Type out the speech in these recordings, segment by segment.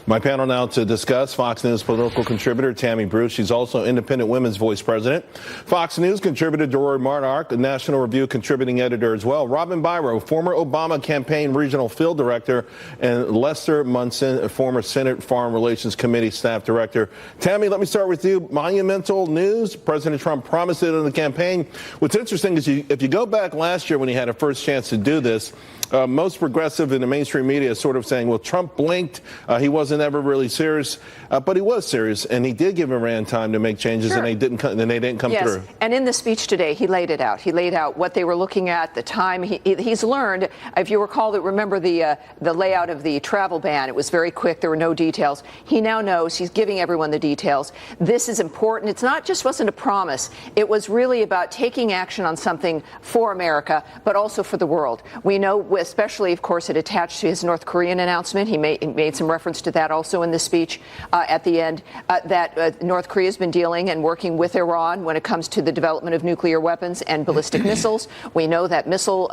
My panel now to discuss Fox News political contributor Tammy Bruce. She's also Independent Women's Voice president. Fox News contributor Dory Mardark, a National Review contributing editor as well. Robin Byro, former Obama campaign regional field director, and Lester Munson, former Senate Foreign Relations Committee staff director. Tammy, let me start with you. Monumental news. President Trump promised it in the campaign. What's interesting is if you go back last year when he had a first chance to do this, most progressive in the mainstream media sort of saying, well, Trump blinked. He wasn't ever really serious, but he was serious, and he did give Iran time to make changes, sure. and they didn't come yes. through. And in the speech today, he laid it out. He laid out what they were looking at, the time. He's learned, if you recall, remember the layout of the travel ban. It was very quick. There were no details. He now knows. He's giving everyone the details. This is important. It's not just wasn't a promise. It was really about taking action on something for America, but also for the world. We know, especially, of course, it attached to his North Korean announcement. He made some reference to that also in the speech at the end, that North Korea has been dealing and working with Iran when it comes to the development of nuclear weapons and ballistic missiles. We know that missile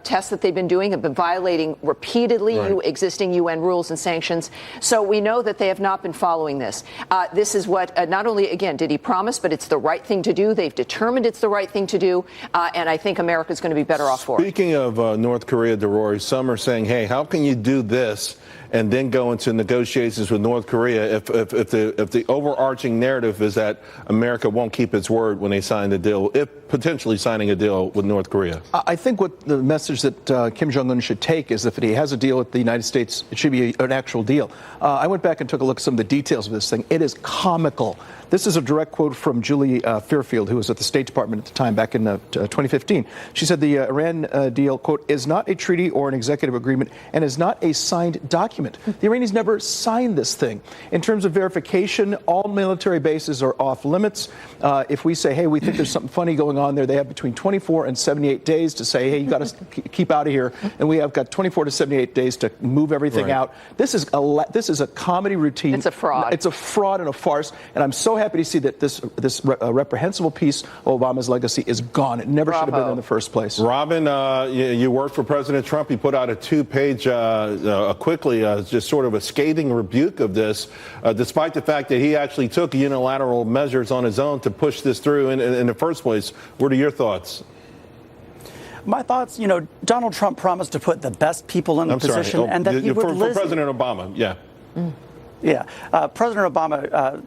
tests that they've been doing have been violating repeatedly existing UN rules and sanctions. So we know that they have not been following this. This is what not only, again, did he promise, but it's the right thing to do. They've determined it's the right thing to do, and I think America is going to be better off for it. Speaking of North Korea, DeRoy, some are saying, hey, how can you do this and then go into negotiations with North Korea if the overarching narrative is that America won't keep its word when they sign the deal, if potentially signing a deal with North Korea? I think what the message that Kim Jong-un should take is if he has a deal with the United States, it should be an actual deal. I went back and took a look at some of the details of this thing. It is comical. This is a direct quote from Julie Fairfield, who was at the State Department at the time, back in 2015. She said the Iran deal, quote, is not a treaty or an executive agreement and is not a signed document. The Iranians never signed this thing. In terms of verification, all military bases are off limits. If we say, hey, we think there's something funny going on there, they have between 24 and 78 days to say, hey, you got to keep out of here. And we have got 24 to 78 days to move everything out. This is a comedy routine. It's a fraud. It's a fraud and a farce. And I'm so happy to see that this reprehensible piece of Obama's legacy is gone. It never should have been there in the first place. Robin, you worked for President Trump. He put out a two-page, quickly, just sort of a scathing rebuke of this, despite the fact that he actually took unilateral measures on his own to push this through in the first place. What are your thoughts? My thoughts, Donald Trump promised to put the best people in the position and that he would listen. For President Obama, yeah. Yeah. President Obama,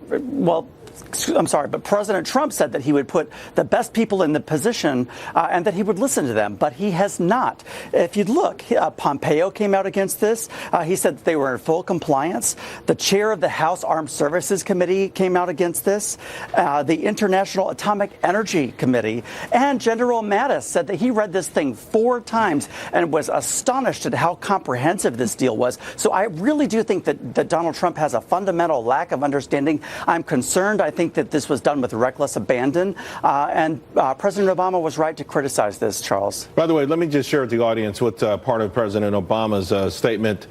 but President Trump said that he would put the best people in the position and that he would listen to them, but he has not. If you look, Pompeo came out against this. He said that they were in full compliance. The chair of the House Armed Services Committee came out against this. The International Atomic Energy Committee and General Mattis said that he read this thing 4 times and was astonished at how comprehensive this deal was. So I really do think that Donald Trump has a fundamental lack of understanding. I'm concerned. I think that this was done with reckless abandon, and President Obama was right to criticize this, Charles. By the way, let me just share with the audience what part of President Obama's statement,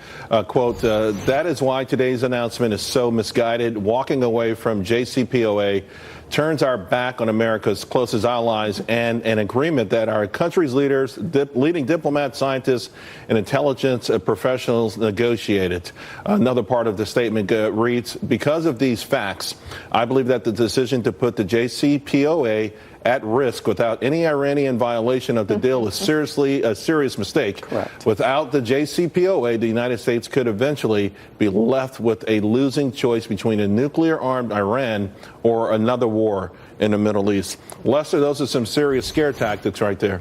quote, that is why today's announcement is so misguided. Walking away from JCPOA turns our back on America's closest allies and an agreement that our country's leaders, leading diplomats, scientists, and intelligence professionals negotiated. Another part of the statement reads, because of these facts, I believe that the decision to put the JCPOA at risk without any Iranian violation of the deal is a serious mistake. Correct. Without the JCPOA, the United States could eventually be left with a losing choice between a nuclear-armed Iran or another war in the Middle East. Lester, those are some serious scare tactics right there.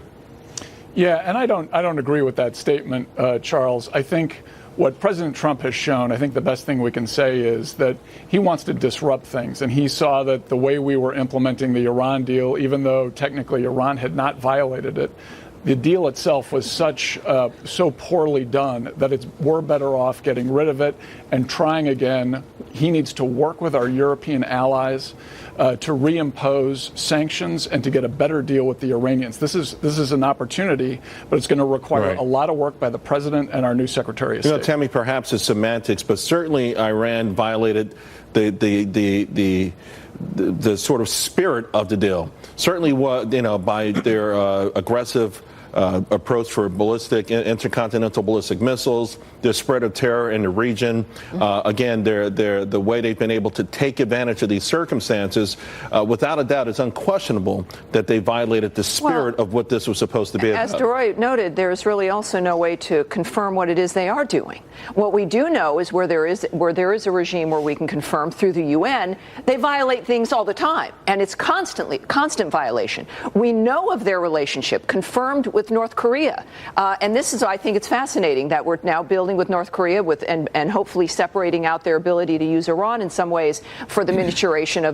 Yeah, and I don't agree with that statement, Charles. I think what President Trump has shown, I think the best thing we can say is that he wants to disrupt things. And he saw that the way we were implementing the Iran deal, even though technically Iran had not violated it, the deal itself was so poorly done that we're better off getting rid of it and trying again. He needs to work with our European allies to reimpose sanctions and to get a better deal with the Iranians. This is an opportunity, but it's going to require a lot of work by the president and our new Secretary of State. Tammy, perhaps it's semantics, but certainly Iran violated the sort of spirit of the deal. Certainly, by their aggressive approach for ballistic, intercontinental ballistic missiles, the spread of terror in the region. Again, the way they've been able to take advantage of these circumstances, without a doubt, it's unquestionable that they violated the spirit of what this was supposed to be about. As DeRoy noted, there's really also no way to confirm what it is they are doing. What we do know is where there is a regime where we can confirm through the UN, they violate things all the time, and it's constant violation. We know of their relationship confirmed with North Korea, and this is, I think it's fascinating that we're now building with North Korea and hopefully separating out their ability to use Iran in some ways for the miniaturization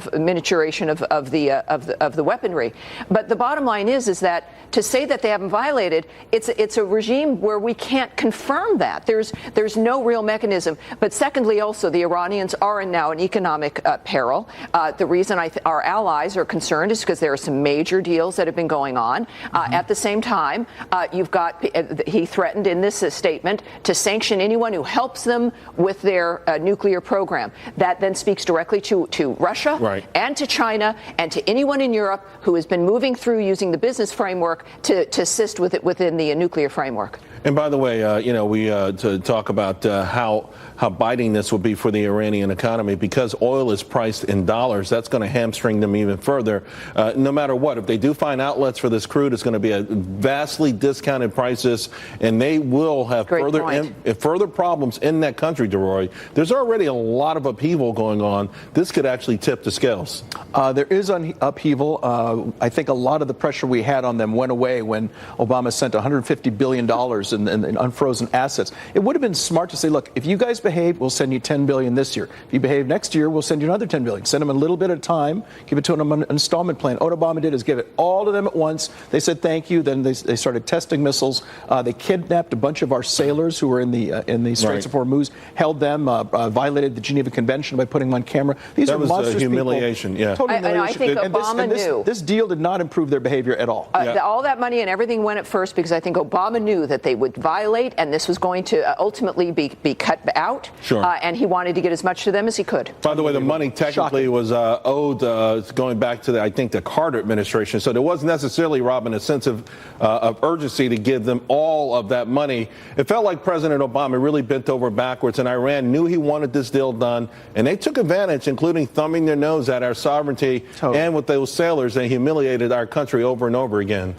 of the weaponry. But the bottom line is that to say that they haven't violated, it's a regime where we can't confirm that. There's no real mechanism. But secondly, also the Iranians are now in economic peril. The reason our allies are concerned is because there are some major deals that have been going on. At the same time, he threatened in this statement to sanction anyone who helps them with their nuclear program. That then speaks directly to Russia and to China and to anyone in Europe who has been moving through using the business framework to assist with it within the nuclear framework. And by the way, we to talk about how biting this would be for the Iranian economy, because oil is priced in dollars. That's going to hamstring them even further. No matter what, if they do find outlets for this crude, it's going to be at vastly discounted prices, and they will have further problems in that country, DeRoy. There's already a lot of upheaval going on. This could actually tip the scales. There is upheaval. I think a lot of the pressure we had on them went away when Obama sent $150 billion in unfrozen assets. It would have been smart to say, look, if you guys behave, we'll send you $10 billion this year. If you behave next year, we'll send you another $10 billion. Send them a little bit at a time. Give it to them on an installment plan. What Obama did is give it all to them at once. They said thank you. Then they started testing missiles. They kidnapped a bunch of our sailors who were in the Straits of Hormuz, held them, violated the Geneva Convention by putting them on camera. These are monstrous humiliation. People. Yeah, totally humiliation. I think Obama knew this deal did not improve their behavior at all. All that money and everything went at first because I think Obama knew that they would violate, and this was going to ultimately be cut out. Sure. And he wanted to get as much to them as he could. By the way, the money technically was owed going back to, I think, the Carter administration. So there wasn't necessarily, Robin, a sense of urgency to give them all of that money. It felt like President Obama really bent over backwards, and Iran knew he wanted this deal done, and they took advantage, including thumbing their nose at our sovereignty and with those sailors. They humiliated our country over and over again.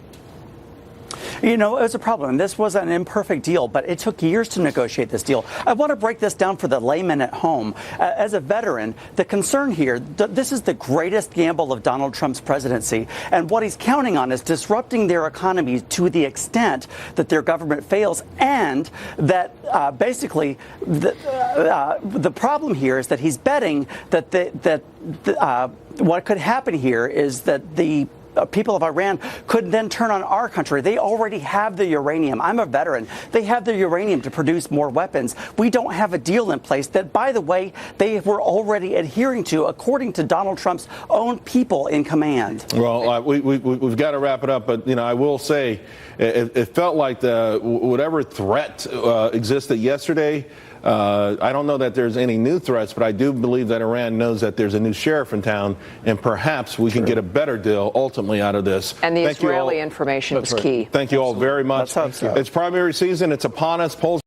You know, it was a problem. This was an imperfect deal, but it took years to negotiate this deal. I want to break this down for the layman at home. As a veteran, the concern here, this is the greatest gamble of Donald Trump's presidency, and what he's counting on is disrupting their economy to the extent that their government fails, and that basically the problem here is that he's betting that what could happen here is that the people of Iran could then turn on our country. They already have the uranium. I'm a veteran. They have the uranium to produce more weapons. We don't have a deal in place that, by the way, they were already adhering to, according to Donald Trump's own people in command. Well, we've got to wrap it up, but I will say it felt like whatever threat existed yesterday. I don't know that there's any new threats, but I do believe that Iran knows that there's a new sheriff in town, and perhaps we can get a better deal ultimately out of this. And the Israeli information was key. Thank you all very much. It's primary season. It's upon us. Polls